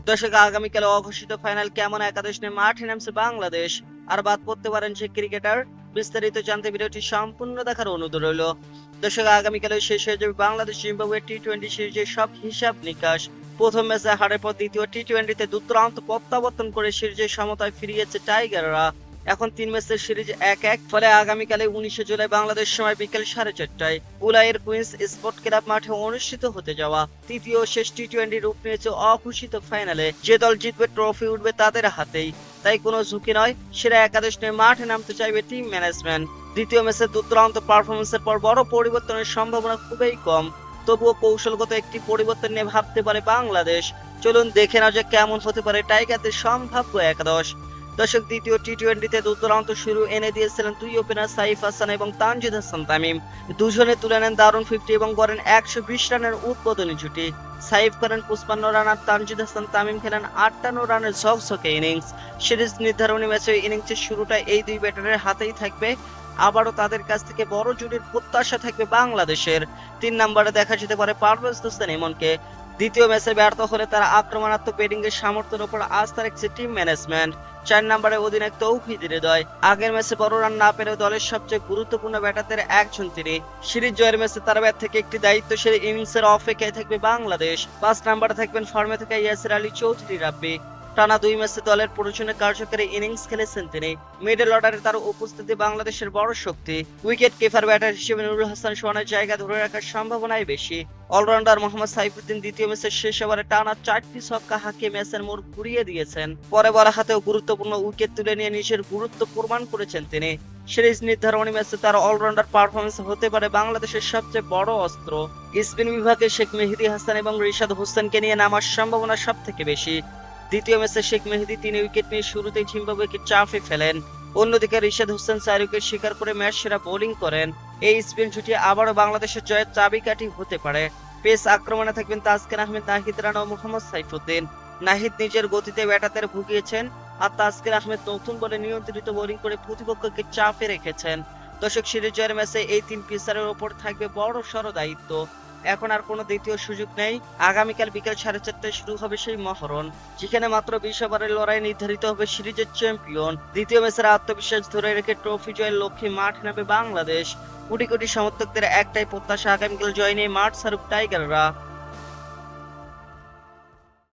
দর্শক, আগামীকাল অঘোষিত ফাইনাল কেমন একাদশ নিয়ে মাঠে নামছে বাংলাদেশ, আর বাদ পড়তে পারেন যে ক্রিকেটার? বিস্তারিত জানতে ভিডিওটি সম্পূর্ণ দেখার অনুরোধ রইল। দর্শক, আগামীকালে শেষ হয়ে যাবে বাংলাদেশ জিম্বাবুয়ে টি-20 সিরিজের সব হিসাব নিকাশ। প্রথম ম্যাচে হারের পর দ্বিতীয় টি-20তে দুর্দান্ত প্রত্যাবর্তন করে সিরিজের সমতায় ফিরিয়েছে টাইগাররা। এখন 3 ম্যাচের সিরিজ 1-1। ফলে আগামীকালে 19শে জুলাই বাংলাদেশ সময় বিকেল 4:30টায় উলাইয়ের কুইন্স স্পোর্ট ক্লাব মাঠে অনুষ্ঠিত হতে যাওয়া তৃতীয় ও শেষ টি-20 রূপ নিয়েছে অঘোষিত ফাইনালে। যে দল জিতবে ট্রফি উঠবে তাদের হাতেই, তাই কোনো ঝুঁকি নয়। সেরা একাদশ নিয়ে মাঠে নামতে চাইবে টিম ম্যানেজমেন্ট। দ্বিতীয় ম্যাচে দুর্দান্ত পারফরমেন্সের পর বড় পরিবর্তনের সম্ভাবনা খুবই কম, তবুও কৌশলগত একটি পরিবর্তন নিয়ে ভাবতে পারে বাংলাদেশ। চলুন দেখে নাও যে কেমন হতে পারে টাইগারদের সম্ভাব্য একাদশ। দর্শক, দ্বিতীয় টি-20তে দুর্দান্ত শুরু এনে দিয়েছিলেন দুই ওপেনার সাইফ হাসান এবং তানজিদ হাসান তামিম। দুজনে তুলে নেন দারুণ 50 এবং করেন 120 রানের উদ্বোধনী জুটি। সাইফ করেন 55 রান আর তানজিদ হাসান তামিম খেলেন 58 রানের ঝকঝকে ইনিংস। সিরিজ নির্ধারণী ম্যাচে ইনিংসের শুরুটা এই দুই ব্যাটারের হাতেই থাকবে। আবারও তাদের কাছ থেকে বড় জুটির প্রত্যাশা থাকবে বাংলাদেশের। 3 নম্বরে দেখা যেতে পারে পারভেজ হোসেন ইমনকে। দ্বিতীয় ম্যাচে ব্যর্থ হলে তারা আক্রমণাত্মক ব্যাটিং এর সামর্থ্যের উপর আস্থা রাখছে টিম ম্যানেজমেন্ট। 4 নম্বরে অধিনায়ক তৌহিদ হৃদয়। আগের ম্যাচে বড় রান না পেলেও দলের সবচেয়ে গুরুত্বপূর্ণ ব্যাটারদের একজন তিনি। সিরিজ জয়ের ম্যাচে তার ব্যাট থেকে একটি দায়িত্বশীল ইনিংসের অপেক্ষায় থাকবে বাংলাদেশ। 5 নম্বরে থাকবেন ফর্মে থাকা ইয়াসির আলী চৌধুরী রাব্বি। টানা 2 ম্যাচে দলের প্রয়োজনে কার্যকরী ইনিংস খেলেছেন তিনি। মিডল অর্ডারে তার উপস্থিতি বাংলাদেশের বড় শক্তি। উইকেট কিপার ব্যাটার হিসেবে নুরুল হাসান সোহানের জায়গা ধরে রাখার সম্ভাবনাই বেশি। অলরাউন্ডার মোহাম্মদ সাইফুদ্দিন দ্বিতীয় ম্যাচের শেষ ওভারে টানা 4টি ছক্কা হাঁকিয়ে ম্যাচের মোড় ঘুরিয়ে দিয়েছেন। পরে বলা হাতেও গুরুত্বপূর্ণ উইকেট তুলে নিয়ে নিজের গুরুত্ব প্রমাণ করেছেন তিনি। সিরিজ নির্ধারণী ম্যাচে তার অলরাউন্ডার পারফরমেন্স হতে পারে বাংলাদেশের সবচেয়ে বড় অস্ত্র। স্পিন বিভাগে শেখ মেহেদী হাসান এবং রিশাদ হোসেনকে নিয়ে নামার সম্ভাবনা সব থেকে বেশি। দ্বিতীয় ম্যাচে শেখ মেহেদী 3 উইকেট নিয়ে শুরুতেই জিম্বাবুয়েকে চাপে ফেলেন। অন্যদিকে রিশাদ হোসেন 4 উইকেট শিকার করে ম্যাচ সেরা বোলিং করেন। এই স্পিন জুটি আবারও বাংলাদেশের জয়ের চাবিকাঠি হতে পারে। পেস আক্রমণে থাকবেন তাসকিন আহমেদ, নাহিদ রানা ও মোহাম্মদ সাইফুদ্দিন। নাহিদ নিজের গতিতে ব্যাটারদের ভুগিয়েছেন, আর তাসকিন আহমেদ নতুন বলে নিয়ন্ত্রিত বোলিং করে প্রতিপক্ষকে চাপে রেখেছেন। দর্শক, সিরিজ জয়ের ম্যাচে এই 3 পেসারের ওপর থাকবে বড় সড় দায়িত্ব। এখন আর কোনো দ্বিতীয় সুযোগ নেই। আগামীকাল বিকেল 4:30টায় শুরু হবে সেই মহরণ, যেখানে মাত্র 20 ওভারের লড়াই নির্ধারিত হবে সিরিজের চ্যাম্পিয়ন। দ্বিতীয় ম্যাচের আত্মবিশ্বাস ধরে রেখে ট্রফি জয়ের লক্ষ্যে মাঠ নামবে বাংলাদেশ। কোটি কোটি সমর্থকদের একটাই প্রত্যাশা, আগামীকাল জয় নিয়ে মাঠ ছাড়ুক টাইগাররা।